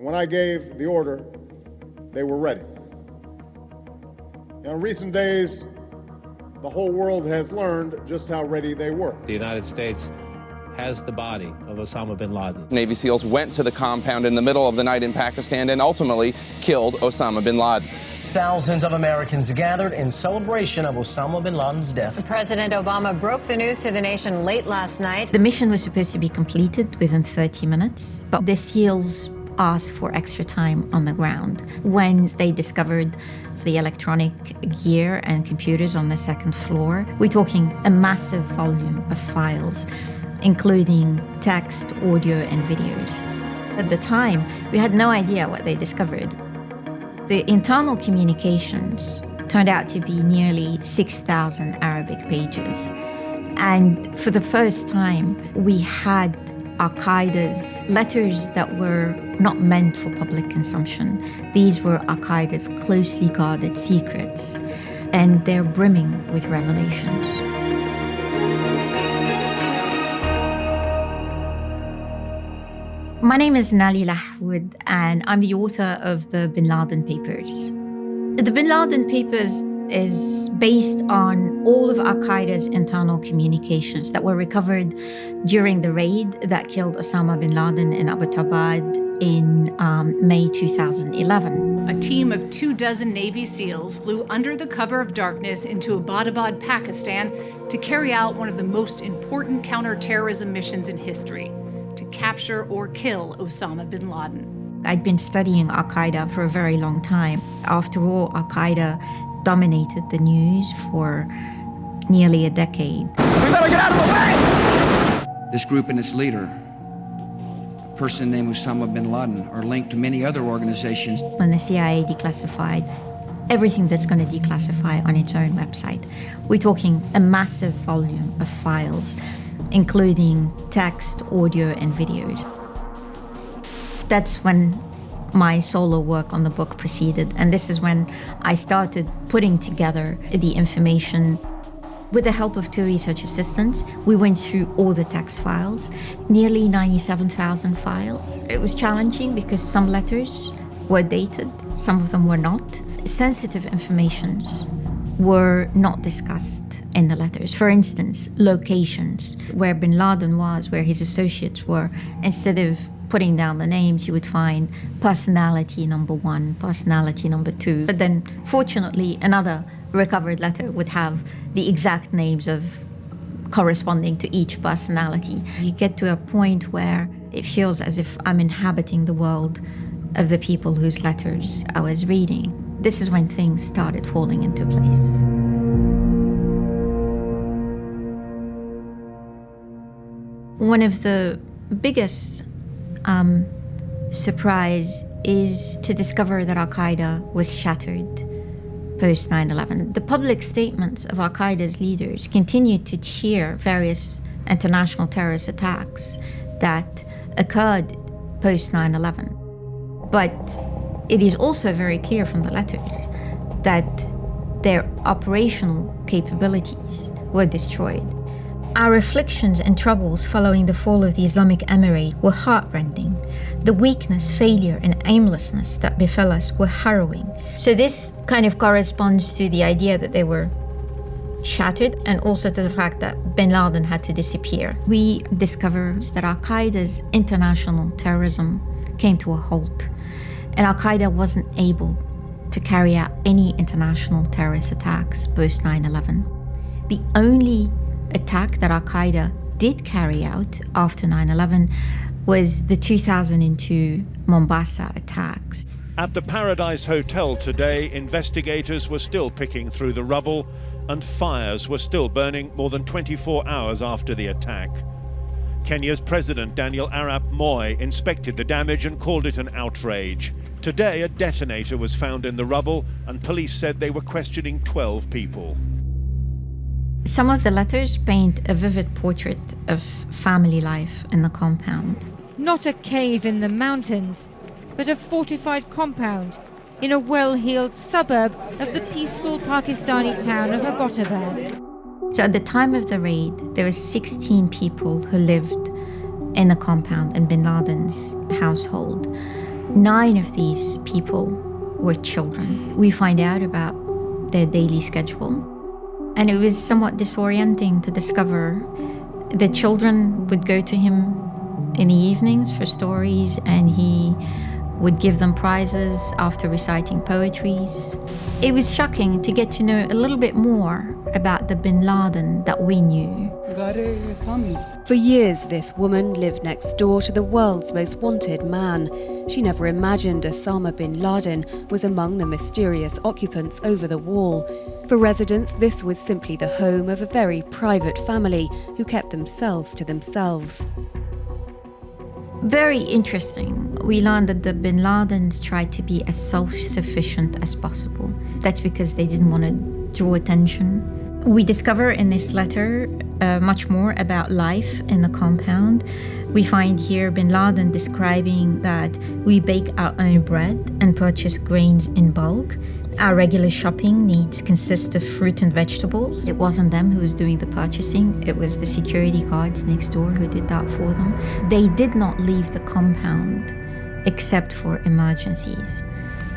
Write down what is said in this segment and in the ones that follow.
When I gave the order, they were ready. In recent days, the whole world has learned just how ready they were. The United States has the body of Osama Bin Laden. Navy SEALs went to the compound in the middle of the night in Pakistan and ultimately killed Osama Bin Laden. Thousands of Americans gathered in celebration of Osama Bin Laden's death. President Obama broke the news to the nation late last night. The mission was supposed to be completed within 30 minutes, but the SEALs asked for extra time on the ground. When they discovered the electronic gear and computers on the second floor, we're talking a massive volume of files, including text, audio, and videos. At the time, we had no idea what they discovered. The internal communications turned out to be nearly 6,000 Arabic pages. And for the first time, we had Al-Qaeda's letters that were not meant for public consumption. These were Al-Qaeda's closely guarded secrets, and they're brimming with revelations. My name is Nelly Lahoud, and I'm the author of the Bin Laden Papers. The Bin Laden Papers is based on all of Al-Qaeda's internal communications that were recovered during the raid that killed Osama Bin Laden in Abbottabad in May 2011. A team of 24 Navy SEALs flew under the cover of darkness into Abbottabad, Pakistan, to carry out one of the most important counterterrorism missions in history, to capture or kill Osama Bin Laden. I'd been studying Al-Qaeda for a very long time. After all, Al-Qaeda dominated the news for nearly a decade. We better get out of the way! This group and its leader, a person named Osama Bin Laden, are linked to many other organizations. When the CIA declassified everything that's going to declassify on its own website, we're talking a massive volume of files, including text, audio, and videos. That's when my solo work on the book proceeded, and this is when I started putting together the information. With the help of 2 research assistants, we went through all the text files, nearly 97,000 files. It was challenging because some letters were dated, some of them were not. Sensitive informations were not discussed in the letters. For instance, locations, where Bin Laden was, where his associates were. Instead of putting down the names, you would find personality number 1, personality number 2. But then, fortunately, another recovered letter would have the exact names of corresponding to each personality. You get to a point where it feels as if I'm inhabiting the world of the people whose letters I was reading. This is when things started falling into place. One of the biggest surprise is to discover that Al-Qaeda was shattered post 9/11. The public statements of Al-Qaeda's leaders continued to cheer various international terrorist attacks that occurred post 9/11. But it is also very clear from the letters that their operational capabilities were destroyed. Our afflictions and troubles following the fall of the Islamic Emirate were heartrending. The weakness, failure, and aimlessness that befell us were harrowing. So this kind of corresponds to the idea that they were shattered, and also to the fact that Bin Laden had to disappear. We discovered that Al-Qaeda's international terrorism came to a halt, and Al-Qaeda wasn't able to carry out any international terrorist attacks post 9/11. The only attack that Al-Qaeda did carry out after 9/11 was the 2002 Mombasa attacks. At the Paradise Hotel today, investigators were still picking through the rubble, and fires were still burning more than 24 hours after the attack. Kenya's President Daniel Arap Moi inspected the damage and called it an outrage. Today, a detonator was found in the rubble, and police said they were questioning 12 people. Some of the letters paint a vivid portrait of family life in the compound. Not a cave in the mountains, but a fortified compound in a well-heeled suburb of the peaceful Pakistani town of Abbottabad. So at the time of the raid, there were 16 people who lived in the compound in Bin Laden's household. 9 of these people were children. We find out about their daily schedule, and it was somewhat disorienting to discover the children would go to him in the evenings for stories, and he would give them prizes after reciting poetries. It was shocking to get to know a little bit more about the Bin Laden that we knew. For years, this woman lived next door to the world's most wanted man. She never imagined Osama Bin Laden was among the mysterious occupants over the wall. For residents, this was simply the home of a very private family who kept themselves to themselves. Very interesting. We learned that the Bin Ladens tried to be as self-sufficient as possible. That's because they didn't want to draw attention. We discover in this letter much more about life in the compound. We find here Bin Laden describing that we bake our own bread and purchase grains in bulk. Our regular shopping needs consist of fruit and vegetables. It wasn't them who was doing the purchasing. It was the security guards next door who did that for them. They did not leave the compound except for emergencies.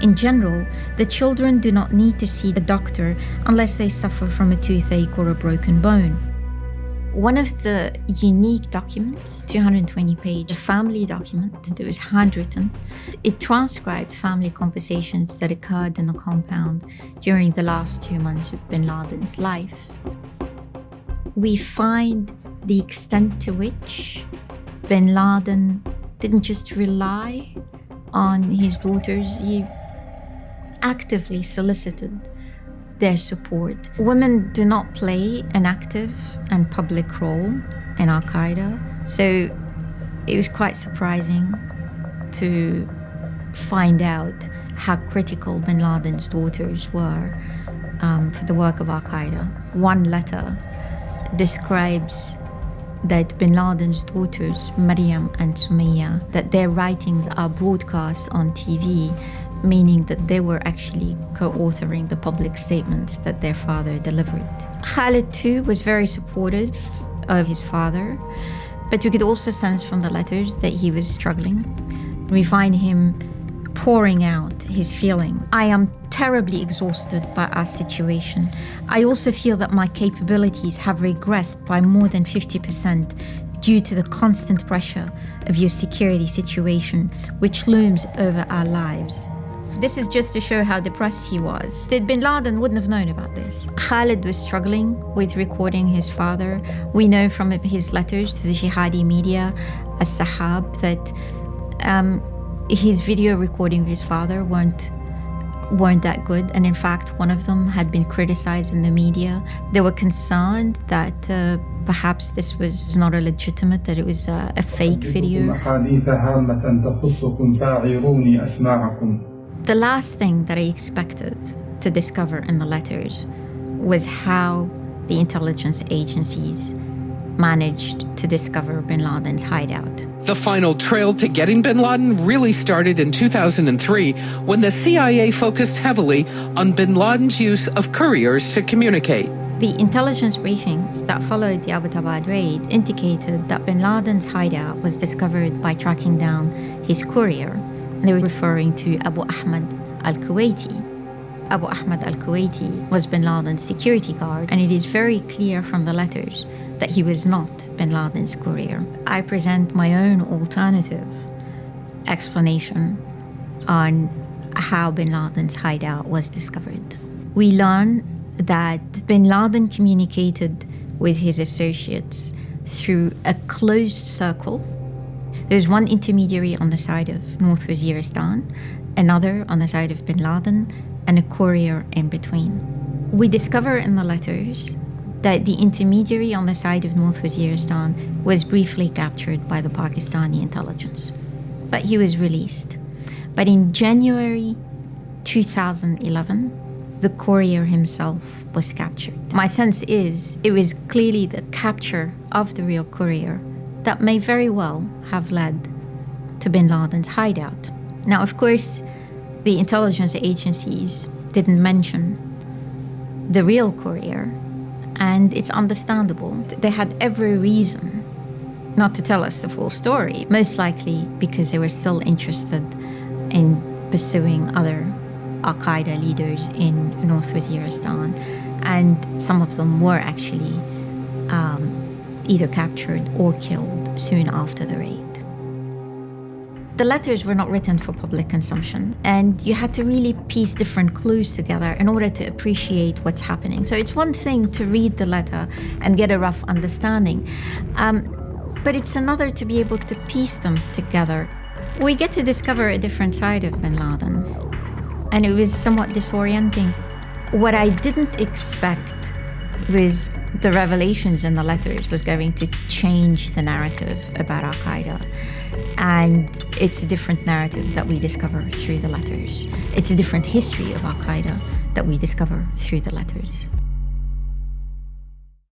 In general, the children do not need to see a doctor unless they suffer from a toothache or a broken bone. One of the unique documents, 220-page family document that was handwritten, it transcribed family conversations that occurred in the compound during the last 2 months of Bin Laden's life. We find the extent to which Bin Laden didn't just rely on his daughters, he actively solicited their support. Women do not play an active and public role in Al-Qaeda, so it was quite surprising to find out how critical Bin Laden's daughters were for the work of Al-Qaeda. One letter describes that Bin Laden's daughters, Maryam and Sumaya, that their writings are broadcast on TV, meaning that they were actually co-authoring the public statements that their father delivered. Khalid too was very supportive of his father, but we could also sense from the letters that he was struggling. We find him pouring out his feeling. I am terribly exhausted by our situation. I also feel that my capabilities have regressed by more than 50% due to the constant pressure of your security situation, which looms over our lives. This is just to show how depressed he was. That Bin Laden wouldn't have known about this. Khalid was struggling with recording his father. We know from his letters to the jihadi media, As-Sahab, that his video recording of his father weren't that good. And in fact, one of them had been criticized in the media. They were concerned that perhaps this was not a legitimate, that it was a fake video. The last thing that I expected to discover in the letters was how the intelligence agencies managed to discover Bin Laden's hideout. The final trail to getting Bin Laden really started in 2003 when the CIA focused heavily on Bin Laden's use of couriers to communicate. The intelligence briefings that followed the Abbottabad raid indicated that Bin Laden's hideout was discovered by tracking down his courier. And they were referring to Abu Ahmad al-Kuwaiti. Abu Ahmad al-Kuwaiti was Bin Laden's security guard, and it is very clear from the letters that he was not Bin Laden's courier. I present my own alternative explanation on how Bin Laden's hideout was discovered. We learn that Bin Laden communicated with his associates through a closed circle. There's one intermediary on the side of North Waziristan, another on the side of Bin Laden, and a courier in between. We discover in the letters that the intermediary on the side of North Waziristan was briefly captured by the Pakistani intelligence, but he was released. But in January 2011, the courier himself was captured. My sense is it was clearly the capture of the real courier that may very well have led to Bin Laden's hideout. Now, of course, the intelligence agencies didn't mention the real courier, and it's understandable. They had every reason not to tell us the full story, most likely because they were still interested in pursuing other Al-Qaeda leaders in North Waziristan, and some of them were actually either captured or killed soon after the raid. The letters were not written for public consumption, and you had to really piece different clues together in order to appreciate what's happening. So it's one thing to read the letter and get a rough understanding, but it's another to be able to piece them together. We get to discover a different side of Bin Laden, and it was somewhat disorienting. What I didn't expect was the revelations in the letters was going to change the narrative about Al-Qaeda. And it's a different narrative that we discover through the letters. It's a different history of Al-Qaeda that we discover through the letters.